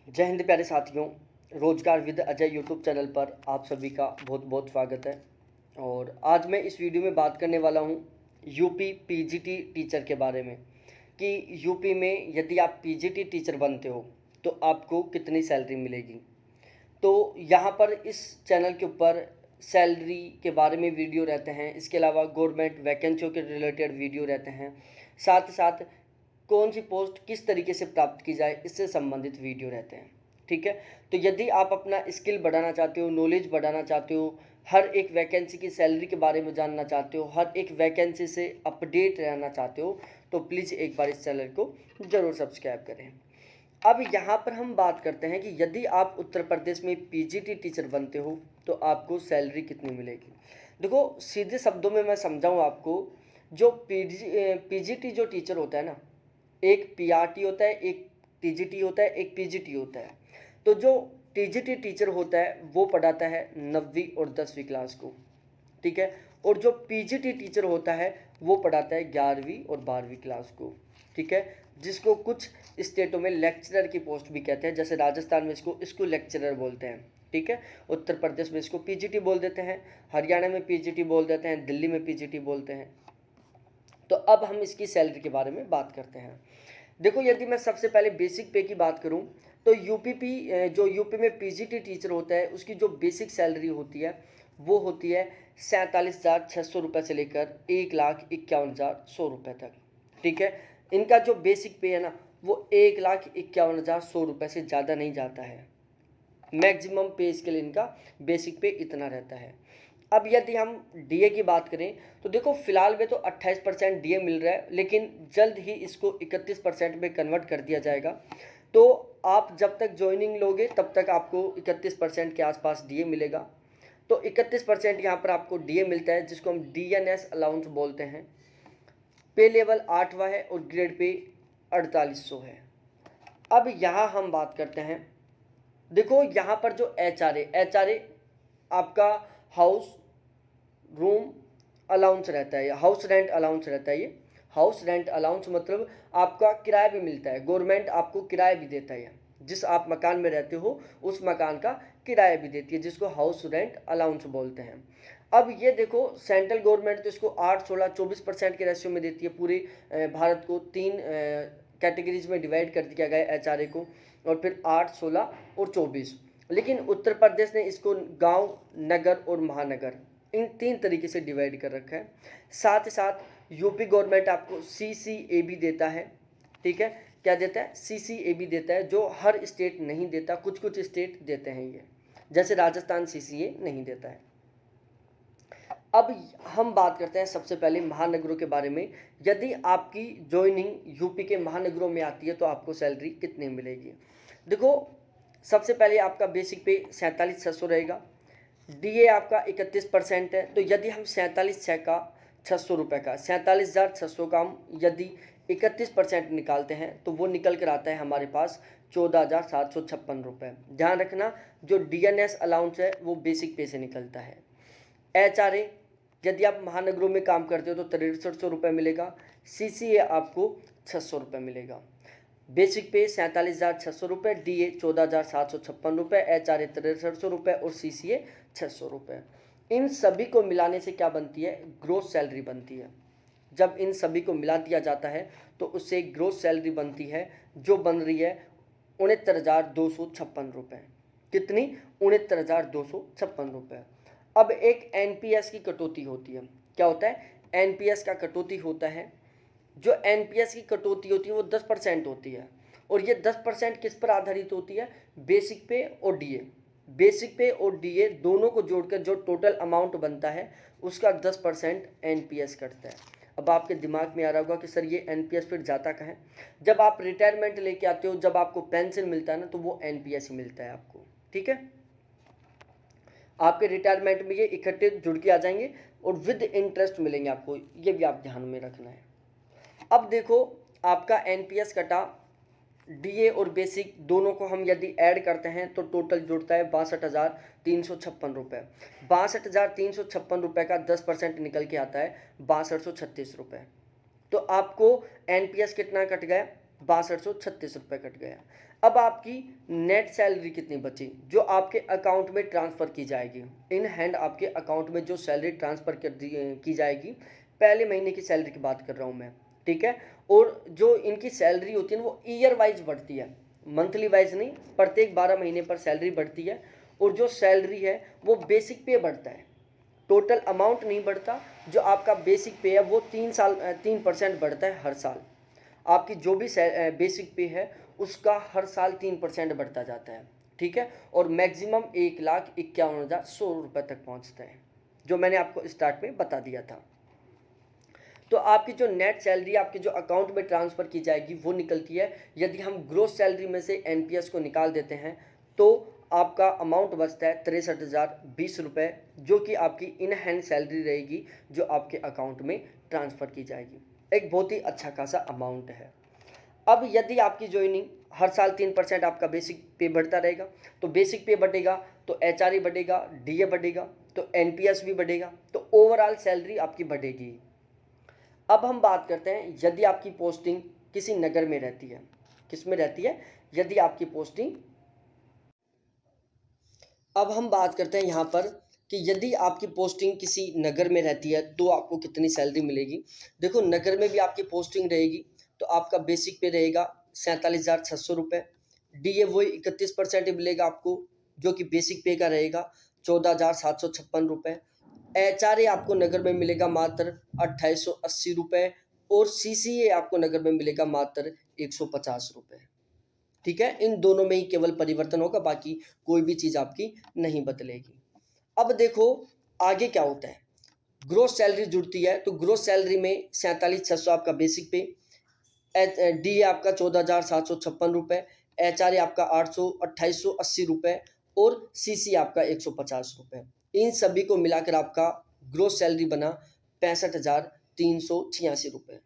जय हिंद प्यारे साथियों। रोजगार विद अजय यूट्यूब चैनल पर आप सभी का बहुत बहुत स्वागत है। और आज मैं इस वीडियो में बात करने वाला हूँ यूपी पीजीटी टीचर के बारे में कि यूपी में यदि आप पीजीटी टीचर बनते हो तो आपको कितनी सैलरी मिलेगी। तो यहाँ पर इस चैनल के ऊपर सैलरी के बारे में वीडियो रहते हैं, इसके अलावा गवर्नमेंट वैकेंसियों के रिलेटेड वीडियो रहते हैं, साथ ही साथ कौन सी पोस्ट किस तरीके से प्राप्त की जाए इससे संबंधित वीडियो रहते हैं। ठीक है, तो यदि आप अपना स्किल बढ़ाना चाहते हो, नॉलेज बढ़ाना चाहते हो, हर एक वैकेंसी की सैलरी के बारे में जानना चाहते हो, हर एक वैकेंसी से अपडेट रहना चाहते हो, तो प्लीज़ एक बार इस चैनल को ज़रूर सब्सक्राइब करें। अब यहाँ पर हम बात करते हैं कि यदि आप उत्तर प्रदेश में पीजीटी टीचर बनते हो तो आपको सैलरी कितनी मिलेगी। देखो, सीधे शब्दों में मैं समझाऊँ आपको, जो पीजीटी जो टीचर होता है ना, एक पीआरटी होता है, एक टीजीटी होता है, एक पीजीटी होता है। तो जो टीजीटी टीचर होता है वो पढ़ाता है 9वीं और 10वीं क्लास को, ठीक है, और जो पीजीटी टीचर होता है वो पढ़ाता है 11वीं और 12वीं क्लास को, ठीक है, जिसको कुछ स्टेटों में लेक्चरर की पोस्ट भी कहते हैं। जैसे राजस्थान में इसको लेक्चरर बोलते हैं, ठीक है, उत्तर प्रदेश में इसको पीजीटी बोल देते हैं, हरियाणा में पीजीटी बोल देते हैं, दिल्ली में पीजीटी बोलते हैं। तो अब हम इसकी सैलरी के बारे में बात करते हैं। देखो, यदि मैं सबसे पहले बेसिक पे की बात करूं तो जो यूपी में पीजीटी टीचर होता है उसकी जो बेसिक सैलरी होती है वो होती है 47,600 रुपये से लेकर 1,51,100 रुपये तक, ठीक है। इनका जो बेसिक पे है ना वो 1,51,100 रुपये से ज़्यादा नहीं जाता है। मैक्सिमम पे स्केल इनका बेसिक पे इतना रहता है। अब यदि हम डीए की बात करें तो देखो, फिलहाल में तो 28% डीए मिल रहा है, लेकिन जल्द ही इसको 31% में कन्वर्ट कर दिया जाएगा। तो आप जब तक ज्वाइनिंग लोगे तब तक आपको 31% के आसपास डीए मिलेगा। तो 31% यहाँ पर आपको डीए मिलता है, जिसको हम डीएनएस अलाउंस बोलते हैं। पे लेवल 8वां है और ग्रेड पे 4800 है। अब यहाँ हम बात करते हैं, देखो यहाँ पर जो एचआरए आपका हाउस रूम अलाउंस रहता है, हाउस रेंट अलाउंस रहता है। ये हाउस रेंट अलाउंस मतलब आपका किराया भी मिलता है, गवर्नमेंट आपको किराया भी देता है। जिस आप मकान में रहते हो उस मकान का किराया भी देती है, जिसको हाउस रेंट अलाउंस बोलते हैं। अब ये देखो, सेंट्रल गवर्नमेंट तो इसको 8, 16, 24% के रेशियो में देती है। पूरे भारत को 3 कैटेगरीज में डिवाइड कर दिया गया एचआरए को, और फिर 8, 16 और 24। लेकिन उत्तर प्रदेश ने इसको गांव, नगर और महानगर, इन 3 तरीके से डिवाइड कर रखा है। साथ ही साथ यूपी गवर्नमेंट आपको सीसीए भी देता है, ठीक है। क्या देता है? सीसीए भी देता है, जो हर स्टेट नहीं देता, कुछ कुछ स्टेट देते हैं ये, जैसे राजस्थान सीसीए नहीं देता है। अब हम बात करते हैं सबसे पहले महानगरों के बारे में। यदि आपकी ज्वाइनिंग यूपी के महानगरों में आती है तो आपको सैलरी कितनी मिलेगी। देखो, सबसे पहले आपका बेसिक पे 47,600 रहेगा। डीए आपका 31% है। तो यदि हम 47,600 का 600 रुपये का 47,600 का हम यदि 31% निकालते हैं तो वो निकल कर आता है हमारे पास 14,756 रुपये। ध्यान रखना, जो डीएनएस अलाउंस है वो बेसिक पे से निकलता है। एचआरए यदि आप महानगरों में काम करते हो तो 6300 रुपये मिलेगा। सीसीए आपको 600 रुपये मिलेगा। बेसिक पे 47,600 रुपये, डीए 14,756 रुपये, एचआरए 6300 रुपये और सीसीए 600 रुपये। इन सभी को मिलाने से क्या बनती है? ग्रोस सैलरी बनती है। जब इन सभी को मिला दिया जाता है तो उससे एक ग्रोस सैलरी बनती है, जो बन रही है 69,256 रुपये। कितनी? 69,256 रुपये। अब एक एनपीएस की कटौती होती है। क्या होता है? एनपीएस का कटौती होता है। जो एनपीएस की कटौती होती है वो 10% होती है, और ये 10% किस पर आधारित होती है? बेसिक पे और डीए। बेसिक पे और डीए दोनों को जोड़कर जो टोटल अमाउंट बनता है उसका 10% एनपीएस कटता है। अब आपके दिमाग में आ रहा होगा कि सर ये एनपीएस फिर जाता कहाँ है? जब आप रिटायरमेंट लेके आते हो, जब आपको पेंशन मिलता है ना, तो वो एनपीएस ही मिलता है आपको, ठीक है। आपके रिटायरमेंट में ये इकट्ठे जुड़ के आ जाएंगे और विद इंटरेस्ट मिलेंगे आपको, ये भी आप ध्यान में रखना है। अब देखो, आपका एनपीएस कटा, डीए और बेसिक दोनों को हम यदि ऐड करते हैं तो टोटल जुड़ता है 62,356 रुपये। 62,356 रुपये का 10% निकल के आता है 6236 रुपये। तो आपको एनपीएस कितना कट गया? 6236 रुपये कट गया। अब आपकी नेट सैलरी कितनी बची जो आपके अकाउंट में ट्रांसफ़र की जाएगी, इन हैंड आपके अकाउंट में जो सैलरी ट्रांसफ़र की जाएगी, पहले महीने की सैलरी की बात कर रहा हूँ मैं, ठीक है। और जो इनकी सैलरी होती है ना वो ईयर वाइज बढ़ती है, मंथली वाइज नहीं, प्रत्येक 12 महीने पर सैलरी बढ़ती है। और जो सैलरी है वो बेसिक पे बढ़ता है, टोटल अमाउंट नहीं बढ़ता। जो आपका बेसिक पे है वो 3% बढ़ता है हर साल। आपकी जो भी बेसिक पे है उसका हर साल 3% बढ़ता जाता है, ठीक है। और मैक्सिमम 1,51,100 रुपये तक पहुंचता है, जो मैंने आपको स्टार्ट में बता दिया था। तो आपकी जो नेट सैलरी आपके जो अकाउंट में ट्रांसफ़र की जाएगी वो निकलती है। यदि हम ग्रोस सैलरी में से एनपीएस को निकाल देते हैं तो आपका अमाउंट बचता है 63,020 रुपये, जो कि आपकी इन हैंड सैलरी रहेगी जो आपके अकाउंट में ट्रांसफ़र की जाएगी। एक बहुत ही अच्छा खासा अमाउंट है। अब यदि आपकी ज्वाइनिंग हर साल 3% आपका बेसिक पे बढ़ता रहेगा, तो बेसिक पे बढ़ेगा तो एचआरए बढ़ेगा, डीए बढ़ेगा, तो एनपीएस भी बढ़ेगा, तो ओवरऑल सैलरी आपकी बढ़ेगी। अब हम बात करते हैं यदि आपकी पोस्टिंग किसी नगर में रहती है, किस में रहती है, यदि आपकी पोस्टिंग, अब हम बात करते हैं यहाँ पर कि यदि आपकी पोस्टिंग किसी नगर में रहती है तो आपको कितनी सैलरी मिलेगी। देखो, नगर में भी आपकी पोस्टिंग रहेगी तो आपका बेसिक पे रहेगा 47,600 रुपये, डीए वही 31% मिलेगा आपको, जो कि बेसिक पे का रहेगा 14,756 रुपये। एचआरए आपको नगर में मिलेगा मात्र 2880 रुपये, और सीसीए आपको नगर में मिलेगा मात्र 150 रुपये, ठीक है। इन दोनों में ही केवल परिवर्तन होगा, बाकी कोई भी चीज़ आपकी नहीं बदलेगी। अब देखो आगे क्या होता है। ग्रोस सैलरी जुड़ती है तो ग्रोस सैलरी में 47,600 आपका बेसिक पे, डी आपका 14,756 रुपये, एचआरए आपका 2880 रुपये, और सीसी आपका 150 रुपये। इन सभी को मिलाकर आपका ग्रोस सैलरी बना 65,386 रुपये।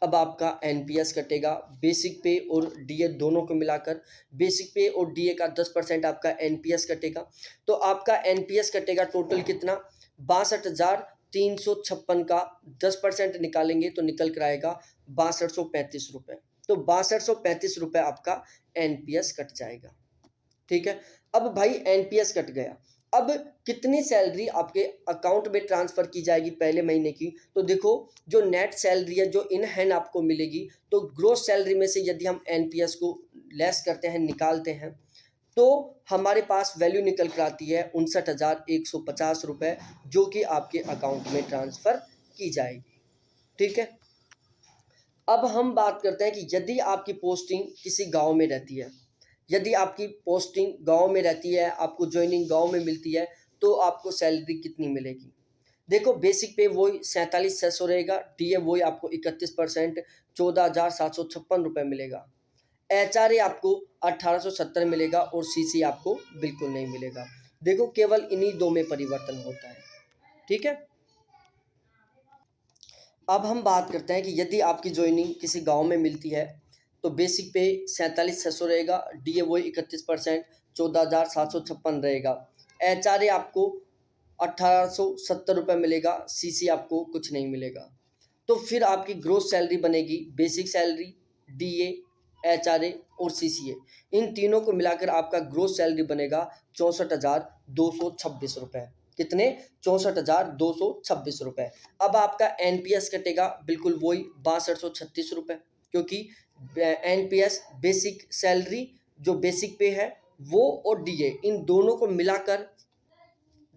अब आपका एनपीएस कटेगा, बेसिक पे और डीए दोनों को मिलाकर। बेसिक पे और डीए का 10% आपका एनपीएस कटेगा, तो आपका एनपीएस कटेगा टोटल कितना, 62,356 का 10% निकालेंगे तो निकल कर आएगा 6235 रुपये। तो 6235 रुपये आपका एनपीएस कट जाएगा, ठीक है। अब भाई एनपीएस कट गया, अब कितनी सैलरी आपके अकाउंट में ट्रांसफ़र की जाएगी पहले महीने की। तो देखो, जो नेट सैलरी है जो इन हैंड आपको मिलेगी, तो ग्रोस सैलरी में से यदि हम एनपीएस को लेस करते हैं, निकालते हैं, तो हमारे पास वैल्यू निकल कर आती है 59,150 रुपये, जो कि आपके अकाउंट में ट्रांसफ़र की जाएगी, ठीक है। अब हम बात करते हैं कि यदि आपकी पोस्टिंग किसी गांव में रहती है, यदि आपकी पोस्टिंग गांव में रहती है, आपको ज्वाइनिंग गांव में मिलती है, तो आपको सैलरी कितनी मिलेगी। देखो, बेसिक पे वही 47,600 रहेगा, डीए वही आपको 31% 14,756 रुपये मिलेगा, एचआरए आपको 1870 मिलेगा, और सीसी आपको बिल्कुल नहीं मिलेगा। देखो, केवल इन्हीं दो में परिवर्तन होता है, ठीक है। अब हम बात करते हैं कि यदि आपकी ज्वाइनिंग किसी गांव में मिलती है तो बेसिक पे 47,600 रहेगा, डीए वही 31% 14,756 रहेगा, एचआरए आपको 1870 रुपये मिलेगा, सीसी आपको कुछ नहीं मिलेगा। तो फिर आपकी ग्रोस सैलरी बनेगी, बेसिक सैलरी, डीए, एचआरए और सीसीए, इन तीनों को मिलाकर आपका ग्रोस सैलरी बनेगा 64,226 रुपये। कितने, 64,226 रुपये। अब आपका एनपीएस कटेगा बिल्कुल वही 6236 रुपये, क्योंकि एनपीएस बेसिक सैलरी जो बेसिक पे है वो और डीए इन दोनों को मिलाकर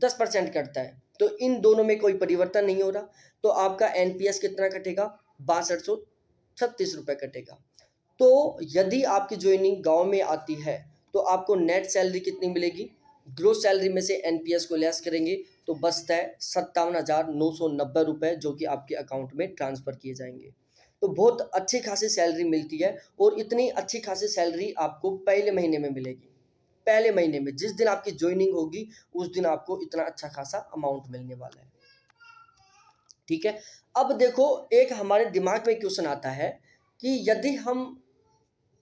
10% कटता है, तो इन दोनों में कोई परिवर्तन नहीं हो रहा, तो आपका एनपीएस कितना कटेगा, 6236 रुपये कटेगा। तो यदि आपकी ज्वाइनिंग गांव में आती है तो आपको नेट सैलरी कितनी मिलेगी, ग्रोस सैलरी में से एनपीएस को लेस करेंगे तो बचता है 57,990 रुपये, जो कि आपके अकाउंट में ट्रांसफ़र किए जाएंगे। तो बहुत अच्छी खासी सैलरी मिलती है, और इतनी अच्छी खासी सैलरी आपको पहले महीने में मिलेगी। पहले महीने में जिस दिन आपकी ज्वाइनिंग होगी उस दिन आपको इतना अच्छा खासा अमाउंट मिलने वाला है, ठीक है। अब देखो, एक हमारे दिमाग में क्वेश्चन आता है कि यदि हम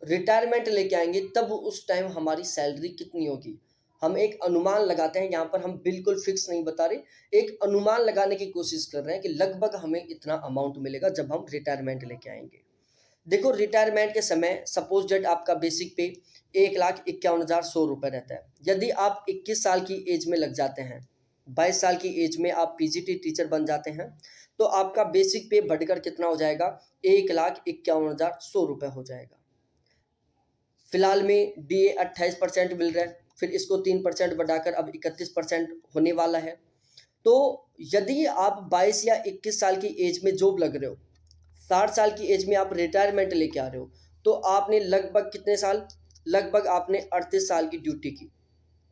रिटायरमेंट लेके आएंगे तब उस टाइम हमारी सैलरी कितनी होगी। हम एक अनुमान लगाते हैं, यहाँ पर हम बिल्कुल फिक्स नहीं बता रहे, एक अनुमान लगाने की कोशिश कर रहे हैं कि लगभग हमें इतना अमाउंट मिलेगा जब हम रिटायरमेंट लेके आएंगे। देखो रिटायरमेंट के समय सपोज डेट आपका बेसिक पे 1,51,100 रहता है। यदि आप 21 साल की एज में लग जाते हैं, 22 साल की एज में आप पीजीटी टीचर बन जाते हैं, तो आपका बेसिक पे बढ़कर कितना हो जाएगा, 1,51,100 हो जाएगा। फिलहाल में डीए 28% मिल रहा है, फिर इसको 3% बढ़ाकर अब 31% होने वाला है। तो यदि आप 22 या 21 साल की एज में जॉब लग रहे हो, 60 साल की एज में आप रिटायरमेंट लेके आ रहे हो, तो आपने लगभग कितने साल, लगभग आपने 38 साल की ड्यूटी की।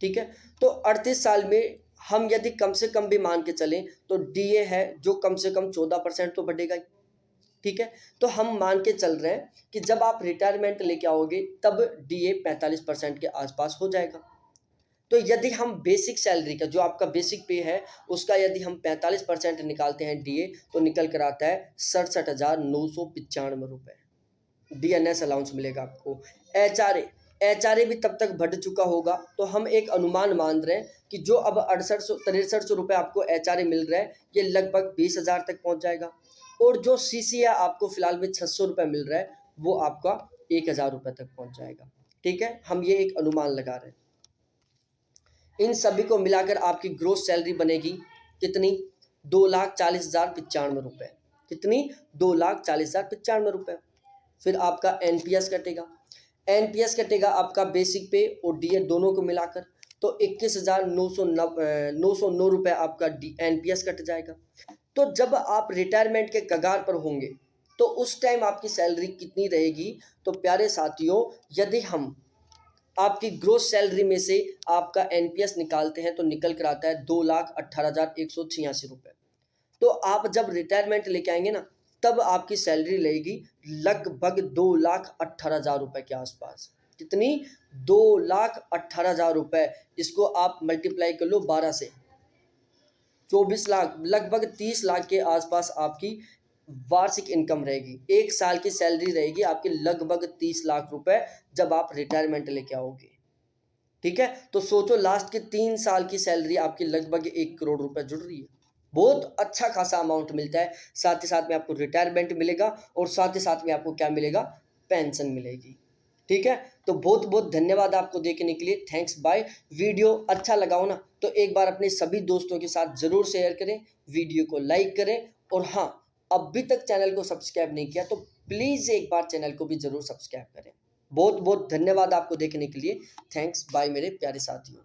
ठीक है, तो 38 साल में हम यदि कम से कम भी मान के चलें तो डीए है जो कम से कम 14% तो बढ़ेगा ही। ठीक है, तो हम मान के चल रहे हैं कि जब आप रिटायरमेंट लेके आओगे तब डीए 45% के आसपास हो जाएगा। तो यदि हम बेसिक सैलरी का जो आपका बेसिक पे है उसका यदि हम 45% निकालते हैं डीए, तो निकल कर आता है 67,995 रुपये डीएनएस अलाउंस मिलेगा आपको। एचआरए भी तब तक बढ़ चुका होगा, तो हम एक अनुमान मान रहे हैं कि जो अब 6800 रुपये आपको एचआरए मिल रहा है, ये लगभग 20,000 तक पहुंच जाएगा। और जो सीसीए आपको फिलहाल में 600 रुपये मिल रहा है, वो आपका 1,000 रुपये तक पहुंच जाएगा। ठीक है, हम ये एक अनुमान लगा रहे हैं। इन सभी को मिलाकर आपकी ग्रोस सैलरी बनेगी कितनी, 2,40,95 रुपये। कितनी, 2,40,95 रुपये। फिर आपका एनपीएस कटेगा, एनपीएस कटेगा आपका बेसिक पे और डीए दोनों को मिलाकर, तो 21,909 रुपये आपका एनपीएस कट जाएगा। तो जब आप रिटायरमेंट के कगार पर होंगे तो उस टाइम आपकी सैलरी कितनी रहेगी, तो प्यारे साथियों यदि हम आपकी ग्रोस सैलरी में से आपका एनपीएस निकालते हैं तो निकल कर आता है 2,18,186 रुपये। तो आप जब रिटायरमेंट लेके आएंगे ना, तब आपकी सैलरी लगेगी लगभग 2,18,000 रुपये के आसपास। कितनी, 2,18,000 रुपये। इसको आप मल्टीप्लाई कर लो 12 से, 24 लाख, लगभग 30 लाख के आसपास आपकी वार्षिक इनकम रहेगी। एक साल की सैलरी रहेगी आपकी लगभग 30 लाख रुपए जब आप रिटायरमेंट लेके आओगे। ठीक है, तो सोचो लास्ट के 3 साल की सैलरी आपकी लगभग 1 करोड़ रुपए जुड़ रही है। बहुत अच्छा खासा अमाउंट मिलता है। साथ ही साथ में आपको रिटायरमेंट मिलेगा और साथ ही साथ में आपको क्या मिलेगा, पेंशन मिलेगी। ठीक है, तो बहुत बहुत धन्यवाद आपको देखने के लिए, थैंक्स बाय। वीडियो अच्छा लगा हो ना तो एक बार अपने सभी दोस्तों के साथ ज़रूर शेयर करें, वीडियो को लाइक करें, और हाँ अभी तक चैनल को सब्सक्राइब नहीं किया तो प्लीज़ एक बार चैनल को भी ज़रूर सब्सक्राइब करें। बहुत बहुत धन्यवाद आपको देखने के लिए, थैंक्स बाय मेरे प्यारे साथियों।